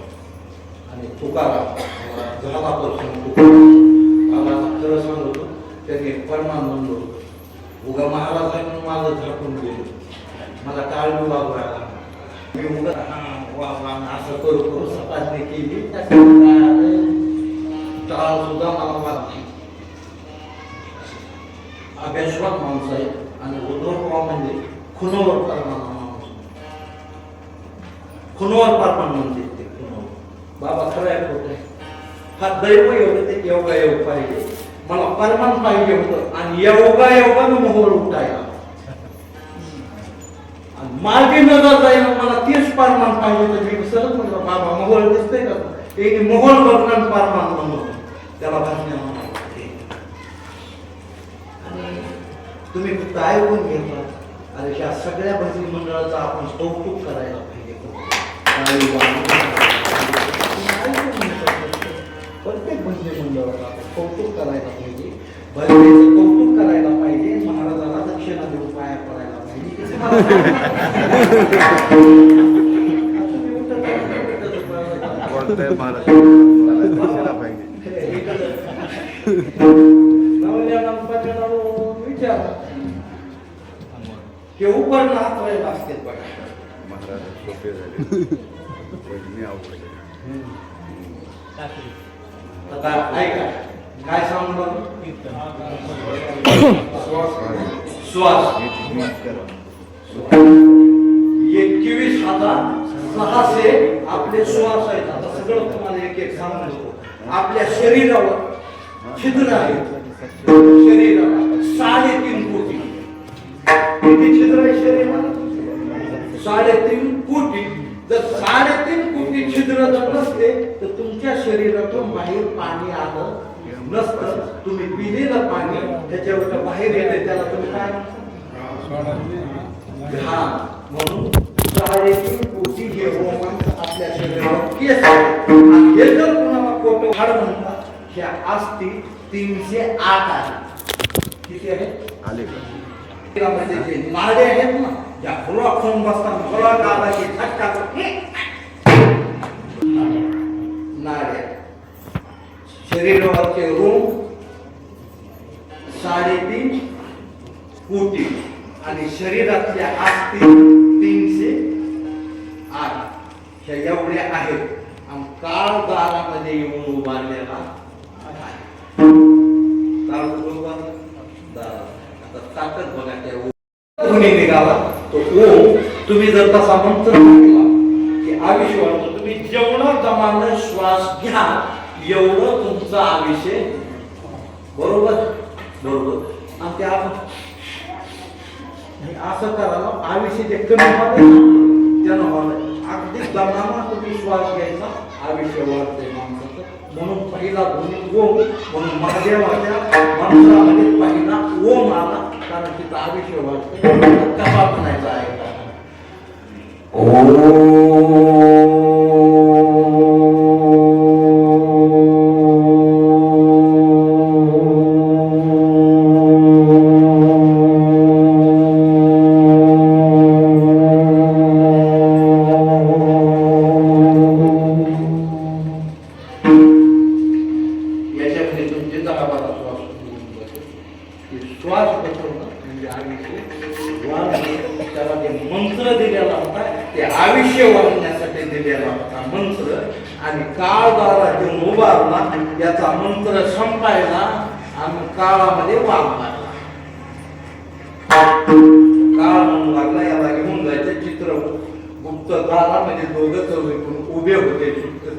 S1: आणि तुकाराम झाला बाबा खरं सांगतो त्यांनी परमान म्हणलो उगा महाराजांनी माझं झाकून गेलो मला टाळ विभाग व्हायला मी उगा असं करू करू सपासणी केली टाळ सुद्धा मला वाटते अभ्यासवाद माणूस आहे आणि उद्धव म्हणजे खुनोवर परमान माणूस खुनोवर परमान म्हणजे ते खुनोवर बाबा खरं आहे होत हा दैव एवढं ते योगा योग पाहिजे मला परमान पाहिजे होतं आणि योगानं मोहोळ उठायला आणि मार्गी नजर जाईल मला तेच परमान पाहिजे तर मी विसरत म्हटलं बाबा मोहोळ दिसतंय का ते मोहोळ बघणार परमान म्हणून त्याला भाषण आणि तुम्ही फक्त ऐकून घेता आणि ह्या सगळ्या भजनी मंडळाचं आपण कौतुक करायला पाहिजे प्रत्येक भजनी मंडळाचं आपण कौतुक करायला पाहिजे भजनीचं कौतुक करायला पाहिजे महाराजाला दक्षिणा देऊन पाया पडायला विचार हे उपर हात व्हायला असते बघा
S3: महाराज सोपे झाले
S1: आता ऐका काय सांगू श्वास 21,600 आपले श्वास आहेत आता सगळं तुम्हाला एक एक सांगतो आपल्या शरीरावर छिद्र आहेत शरीराला 3.5 कोटी किती छिद्र आहे शरीराला 3.5 कोटी जर 3.5 कोटी छिद्र जर नसते तर तुमच्या शरीरातून बाहेर पाणी आलं नसतं. तुम्ही पिलेलं पाणी त्याच्यावर बाहेर येते त्याला तुम्ही काय घाम. म्हणून 3.5 कोटी हे रोमांस आपल्या शरीरावर केस आहेत. आणि हे जर कोणाला खोटं हाड म्हणतात ह्या अस्थी 308 आहे. किती आहे
S3: आले का?
S1: शरीरामध्ये जे नाडे आहेत ना ज्या फुला खाऊन बसतात फुला आला की झटका नाड्या शरीरावरचे रोम 3.5 कोटी आणि शरीरातल्या अस्थी 308 ह्या एवढ्या आहेत. आणि काळ दारामध्ये येऊन उभारलेला आहे. काळ उभारला दार. आता ताकद बघा त्या कोणी निघाला तो ओम. तुम्ही जर तसा मंत्र म्हटला की आयुष्य वाढतो. तुम्ही जेवढं दमानं श्वास घ्या एवढं तुमचं आयुष्य बरोबर बरोबर. आणि ते आपण असं करायला आयुष्य जे कमी होते त्यानं होणार. अगदी दमानं तुम्ही श्वास घ्यायचा आयुष्य वाढते माणसाचं. म्हणून पहिला ध्वनी ओम. म्हणून महादेवाच्या मंत्रामध्ये पहिला ओम आला कारण तिथं आयुष्य वाढते. कसा म्हणायचा आहे का श्वास बसवणं म्हणजे आयुष्य वाढवणं. त्याला जे मंत्र दिलेला होता ते आयुष्य वाढवण्यासाठी दिलेला होता मंत्र. आणि काळ दारा घेऊन उभारला याचा मंत्र संपायला आणि काळामध्ये वाघ मारला. काळ म्हणून लागला याला घेऊन जायचं चित्रकूट गुप्त दारामध्ये दोघं चौघे उभे होते.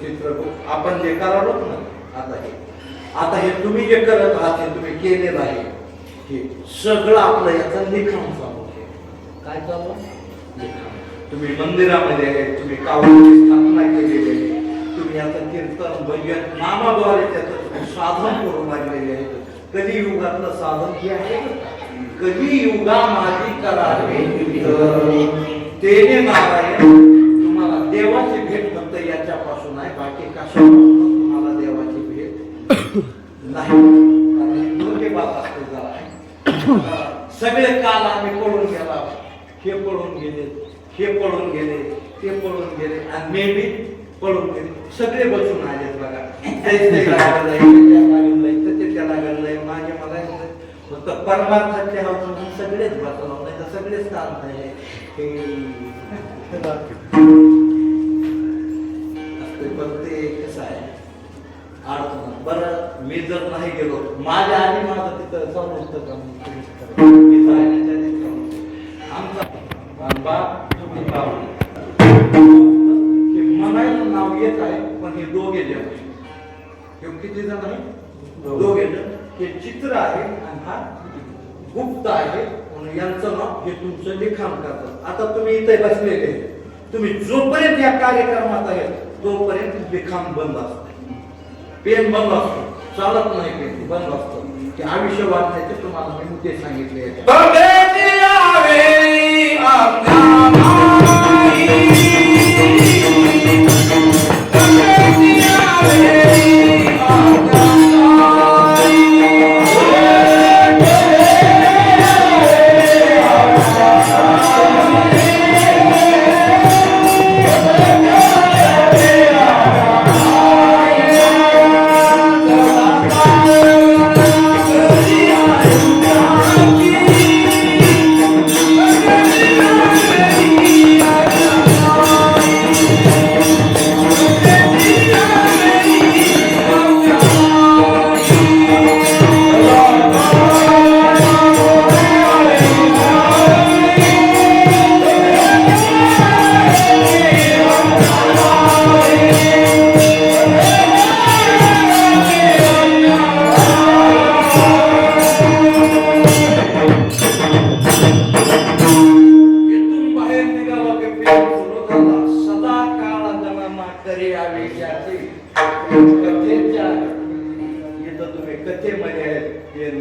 S1: चित्रकूट आपण जे करालो ना आता हे तुम्ही जे करत आहात हे तुम्ही केलेलं आहे. हे सगळं आपलं याचं लिखाण चालू आहे. काय चालू लिखाण. तुम्ही मंदिरामध्ये आहे तुम्ही कावडीची स्थापना केलेली आहे. तुम्ही आता कीर्तन भजन नामाद्वारे त्याचं साधन करून लागलेले आहे. कलियुगातलं साधन हे आहे. कलियुगा माझी करावे तेने नारायण. तुम्हाला देवाची भेट फक्त याच्यापासून आहे. बाकी कशापासून तुम्हाला देवाची भेट नाही. कारण हे दोन्ही बात असते जरा सगळे काल आम्ही पळून गेला. हे पळून गेले हे पळून गेले ते पळून गेले आणि मे बी पळून गेले. सगळे बसून आलेत बघा. त्याला घडलंय माझे मला फक्त परमार्थाचे म्हणून सगळेच बसवलं नाही तर सगळेच काम नाही. ते कसं आहे अडचण. बरं मी जर नाही गेलो माझ्या आधी माझं तिथं चालू असतं का म्हणायचं नाव येत आहे पण हे दोघे जण किती जण आहे दोघे जण. हे चित्र आहे आणि हा गुप्त आहे म्हणून यांचं नाव हे तुमचं लिखाण करतात. आता तुम्ही इथे बसलेले तुम्ही जोपर्यंत या कार्यक्रमात आहे तोपर्यंत लिखाण बंद असतं. पेन बंद असतो चालत नाही. पेन बंद असतो. की आयुष्य वाढण्याचे तुम्हाला मी मुद्दे सांगितले.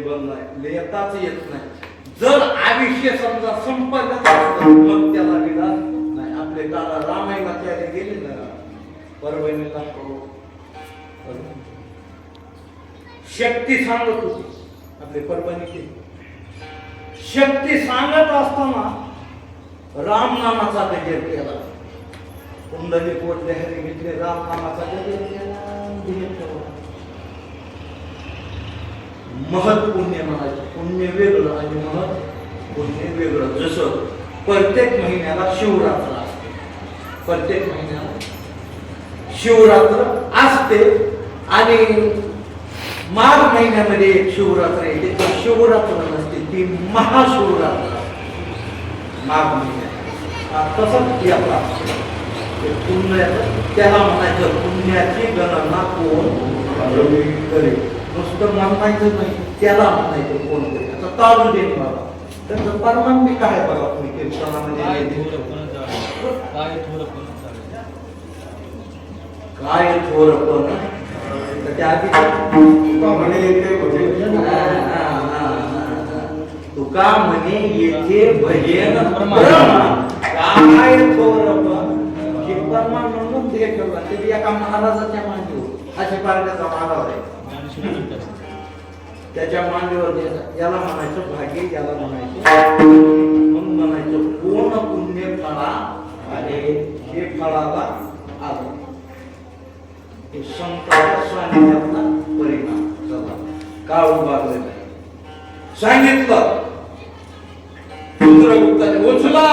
S1: बंद नाही, लेताच येत नाही. जर आयुष्य समजा संपलं असतं, मग त्याला विलास नाही. आपले दादा रामायणाचे गेले ना परभणीला, शक्ती सांगत होती आपले परभणीचे. शक्ती सांगत असताना रामनामाचा गजर केला, कुंडली पोटले हरी घेतले, रामनामाचा गजर केला. महत् पुण्य म्हणायचे, पुण्य वेगळं आणि महत् पुण्य वेगळं. जसं प्रत्येक महिन्याला शिवरात्र असते, प्रत्येक महिन्याला शिवरात्र असते आणि माघ महिन्यामध्ये एक शिवरात्र येते. ती शिवरात्र नसते, ती महाशिवरात्र माघ महिन्यात. तसंच आपला पुण्य, त्याला म्हणायचं पुण्याची गणना कोण करेल. नुसतं म्हणायचं नाही, त्याला म्हणायचं कोण करेल. आता ताजू देत बघा, त्यांचं परमानंद काय बघा तुम्ही कीर्तनामध्ये काय थोरपण त्या आधी तुका म्हणे येथे भजन काय थोरपण हे परमान म्हणून ते ठेवला. ते एका महाराजाच्या मांडीवर, असे पारड्याचा महाराज आहे, त्याच्या मांडीवर याला म्हणायचं भाग्य, याला म्हणायचं मग म्हणायचं कोण पुण्य फळा आणि हे फळाला आलं. संतांच्या सानिध्यातला परिणाम झाला. काळ उभारले नाही. सांगितलं चित्रगुप्ताने उचला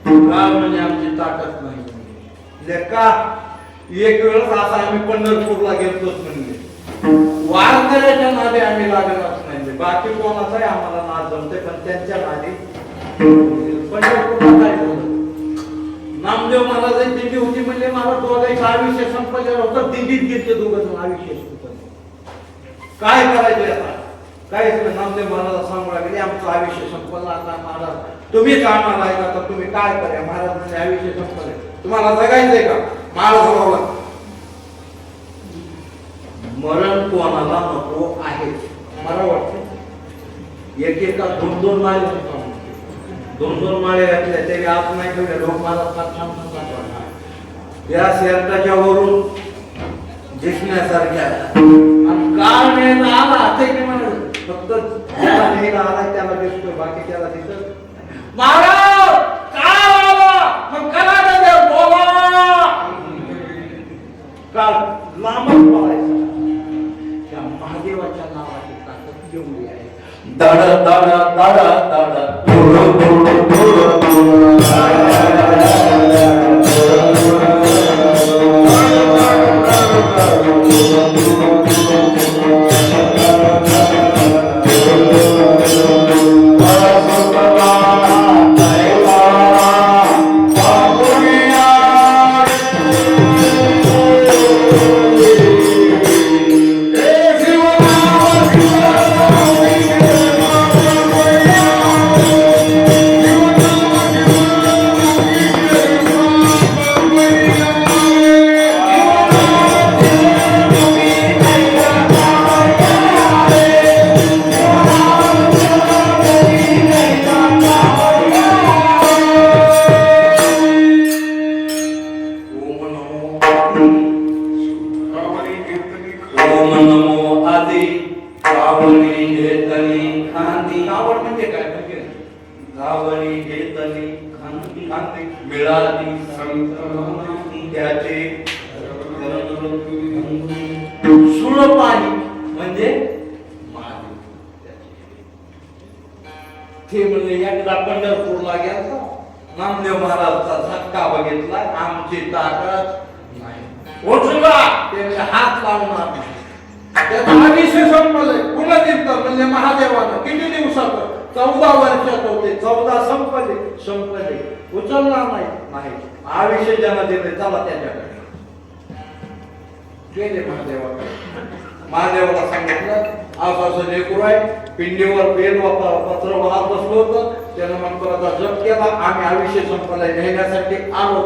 S1: काळ म्हणजे आमची ताकद नाही. का एक वेळेस असा आम्ही पंढरपूरला गेलतोच म्हणजे वारकऱ्याच्या नादे आम्ही लागतच नाही. बाकी कोणाचाही आम्हाला नाद जमते, पण त्यांच्या नादी पंढरपूरला काय झालं. नामदेव महाराजांची दिंडी होती म्हणजे मला दोघांचं आयुष्य संपलेलं होतं. दिंडीत घेतले दोघं आयुष्य संपलं. काय करायचं आता, काय नामदेव महाराज सांगू लागले आमचं आयुष्य संपलं. आता महाराज तुम्हीच आम्हाला ऐका, तर तुम्ही काय करा. महाराज म्हणजे आयुष्य संपले, तुम्हाला जगायचंय का. महाराज मरण कोणाला नको आहे. मला वाटतं एकेका 2-2 माळे, 2-2 माळे घातल्या तरी आज नाही ठेवले. लोक मला फार छान सांगतात या शर्टाच्या वरून दिसण्यासारख्या आणि काळ न्यायला आला ते म्हणत फक्त ज्याला न्यायला आला त्याला दिसतोय, बाकी त्याला दिसत. महाराज काळ आला मग करा बोला. काळ लांबच पळायचा. त्या महादेवाच्या नावाची ताकद एवढी आहे.
S2: दड दड दड दड
S1: ते म्हणजे एकदा पंढरपूरला गेला, नामदेव महाराजचा झटका बघितला, आमची ताकद नाही. उठला ते हात लावणार नाही. त्याचा आयुष्य संपलंय. पुन्हा तीर्थर म्हणजे महादेवानं किती दिवसात 14 वर्षात होते. 14 संपले उचलणार नाही. आयुष्य ज्यांना दिले चला त्याच्याकडे गेले महादेवाकडे. महादेवाला सांगितलं असं लेकरू आहे, पिंडीवर बेल पत्र वाहत बसलो होतं, त्यानं मंत्राचा जप केला, आम्ही आयुष्य संपलाय नेण्यासाठी आलो.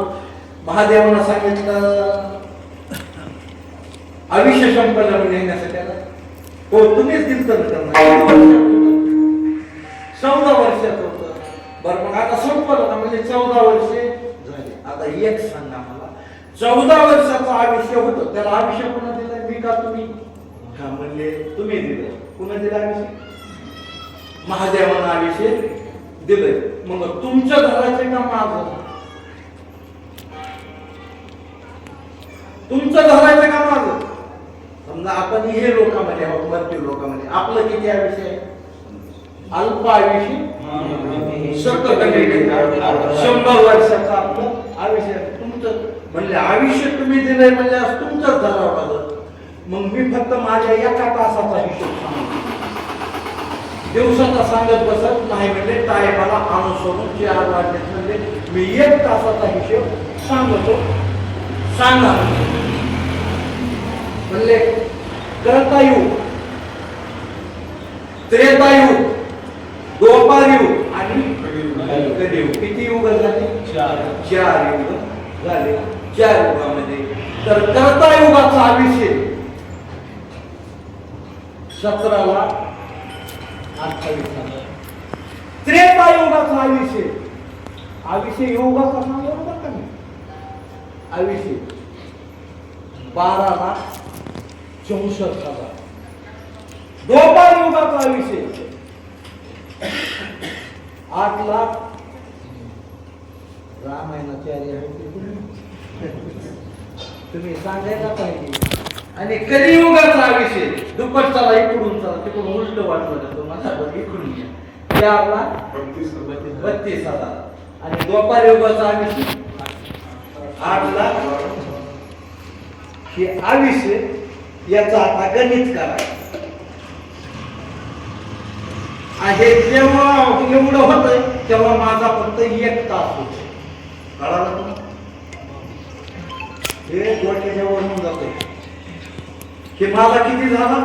S1: महादेवानं सांगितलं आयुष्य संपलं नेण्यासाठी आला. हो तुम्हीच दिलतं ना त्यांना. किती वर्षात होतं? 14 वर्षात होतं. बरं मग आता संपलं ना, म्हणजे 14 वर्षे झाले. आता एक सांगा मला, 14 वर्षाचा आयुष्य होतं, त्याला आयुष्य पुन्हा दिलं मी का तुम्ही? हा म्हणले तुम्ही दिलं. पुन्हा दिलं आयुष्य? महादेवानं आयुष्य दिलंय. मग तुमच्या घराचे का माझं? तुमचं घराचं का माझं? समजा आपण हे लोकांमध्ये आहोत, मृत्यू लोकांमध्ये, आपलं किती आयुष्य आहे? अल्प आयुष्य, 100 वर्षाचं आपलं आयुष्य. तुमचं म्हणले आयुष्य तुम्ही दिलंय म्हणजे आज तुमचंच धरावं लागलं. मग मी फक्त माझ्या एका तासाचा हिशोब सांगतो, दिवसाचा सांगत बसत नाही. म्हणजे टायमाला अनुसरून 4 वाजले म्हणजे मी 1 तासाचा हिशोब सांगतो. सांगा म्हणले कर्तायुग, त्रेतायुग, द्वापारयुग आणि कलियुग. किती युग झाले? 4 युग झाले. 4 युगामध्ये तर कर्तायुगाचा अभिषेक 17 28. त्रेतायुगाचा अभिषेक योगाचा सांगतो बरं का मी. अभिषेक 12,64,000. द्वापार युगाचा अभिषेक 8,00,000. रामायणाचे आर्य तुम्ही सांगायला पाहिजे. आणि कलियुगाचा अभिषेक दुप्पट चला, इकडून चला, तिकडून उलट वाटलं जातो माझ्यावर, इकडून घ्या. 4,32,000. आणि द्वापार युगाचा अभिषेक 8,00,000. हे अभिषेक याचा आता गणित करा. हे जेव्हा एवढं होतंय तेव्हा माझा फक्त 1 तास होतो. कळालं तुम्हाला? हे डोक्याच्या वरून जातोय. हे माझा किती झाला?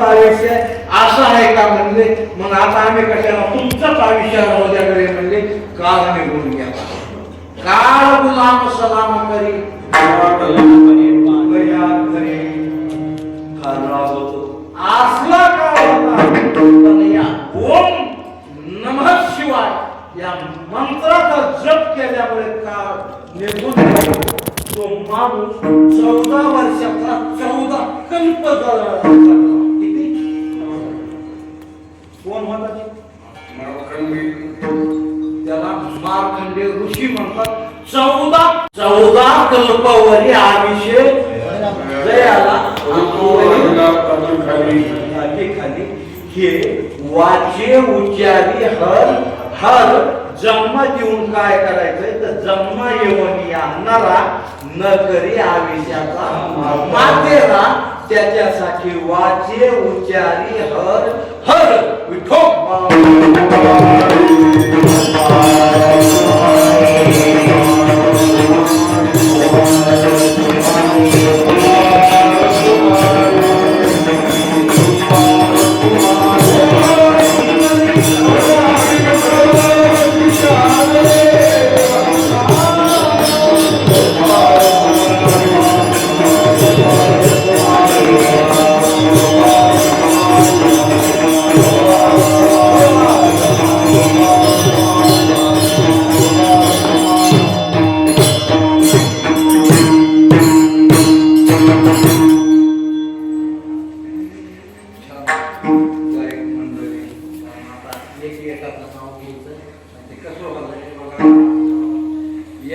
S1: आयुष्य असं आहे का म्हणले. मग आता आम्ही कशाला तुमचंच आयुष्य राहू म्हणले. काळ निघून गेला. काळ गुलाम सलाम करी असला काळ होता. पण या ओम नमः शिवाय या मंत्राचा जप केल्यामुळे काळ निघून गेला. तो माणूस 14 वर्षाचा 14 कल्प झाला. किती? कोण होता ते? त्याला मार्कंडेय ऋषी म्हणतात. 14 कल्पवरी अभिषेक दयाला खाली हे वाचे उच्चारी हर जन्म देऊन काय करायचंय तर जन्म येऊन आणणारा न करी आविष्याचा मातेरा. त्याच्यासाठी वाचे उच्चारी हर विठो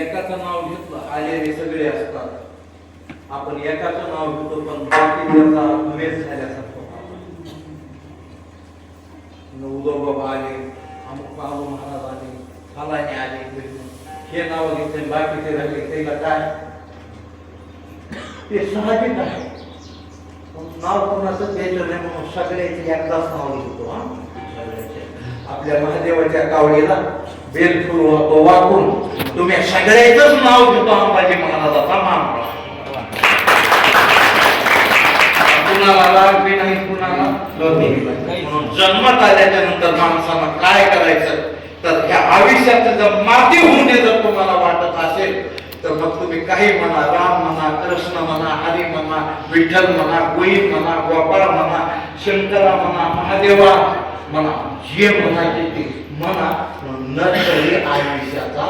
S1: एकाचं नाव घेतलं आलेले सगळे असतात. आपण एकाचं नाव घेतो पण बाकी त्याचा द्वेष झाल्यासारखं. उदोबाबा आले, अमुक बाबू महाराज आले, फलाने आले, हे नाव घेतले बाकीचे राहिले त्याला काय ते साहजिक आहे. नाव कोणाचं द्यायचं नाही म्हणून सगळ्याचे एकदाच नाव घेतो. आपल्या महादेवाच्या कावडीला बेल फुल होतो वाकून तुम्ही सगळ्याच नाव घेतो. अंबाजी महाराजाचा मान. कुणाला राग बी नाही, कुणाला म्हणून जन्मात आल्याच्या नंतर माणसाला काय करायचं तर ह्या आयुष्याचं जर माती होऊन जर तुम्हाला वाटत असेल तर मग तुम्ही काही म्हणा, राम म्हणा, कृष्ण म्हणा, हरी हरी म्हणा, विठ्ठल म्हणा, गोविंद म्हणा, गोपाळ म्हणा, शंकरा म्हणा, महादेवा म्हणा, जे म्हणायचे ते म्हणा. नंतर आयुष्याचा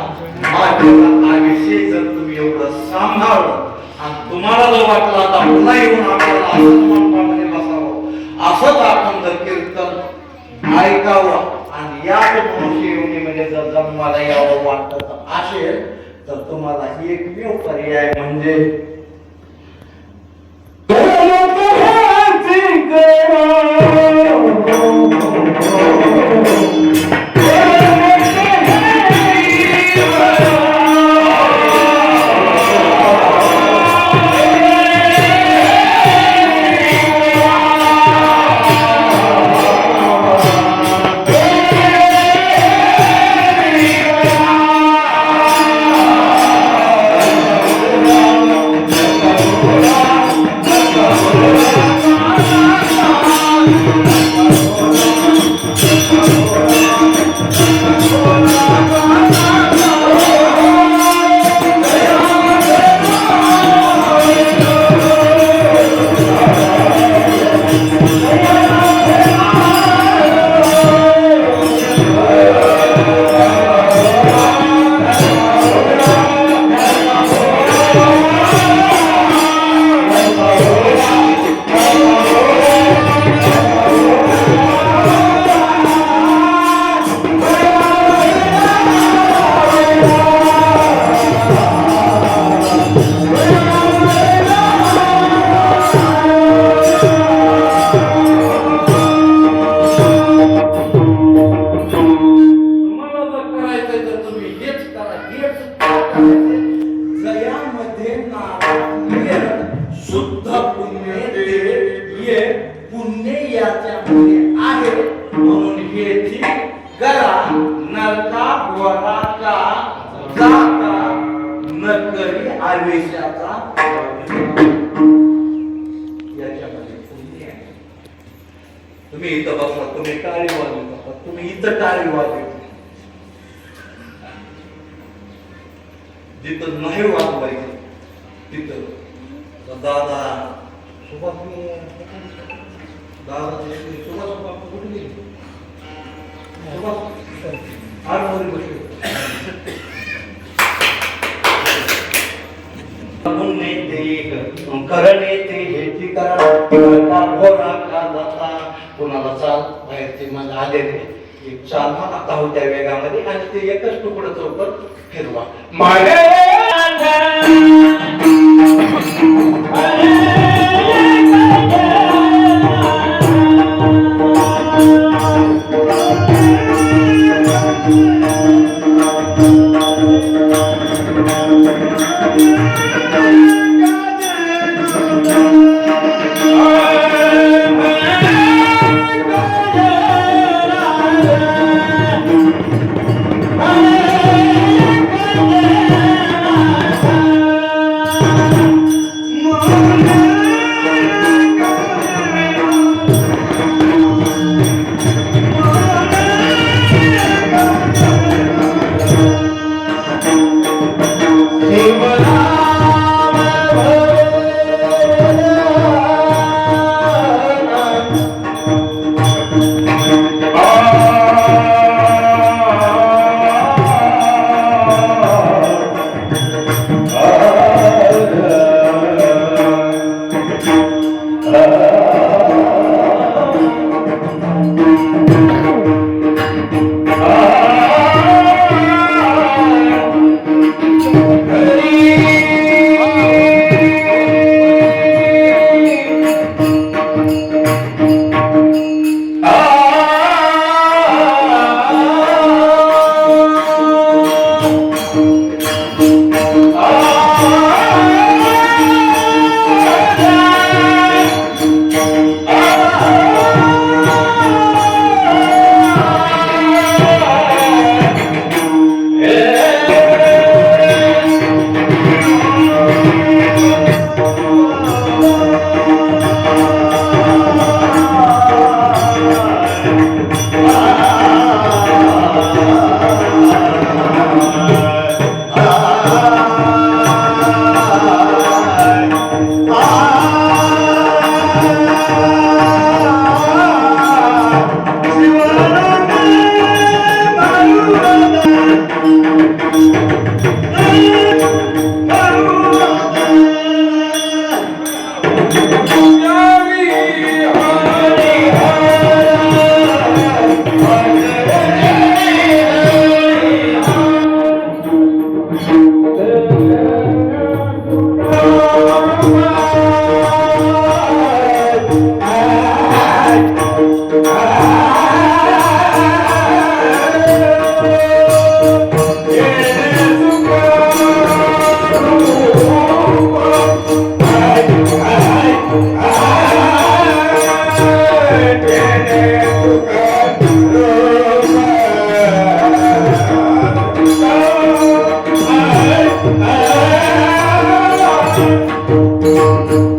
S1: आयुष्य जर तुम्ही एवढं सांभाळलं आणि तुम्हाला जर वाटलं आता पुन्हा येऊन आपल्याला असंच मंडपामध्ये बसावं, असंच आपण जर कीर्तन ऐकावं आणि याच मनुष्य योनीमध्ये जर जन्माला यावं वाटत असेल तर तुम्हाला एकमेव पर्याय म्हणजे तुम्ही इथं बसला, तुम्ही टाळी वाजवता, तुम्ही इथं टाळी वाजवता, जिथं नाही वाजवायचं तिथं दादा सुभाष दादा सुभाष कुठे गेले? सुभाष आतमध्ये बसले. करणे ते हेची कुणाला चाल बाहेर ते मग आले एक चाल आता होत्या वेगामध्ये आणि ते एकच तुकडं चौकट फिरवा
S4: Oh
S1: रे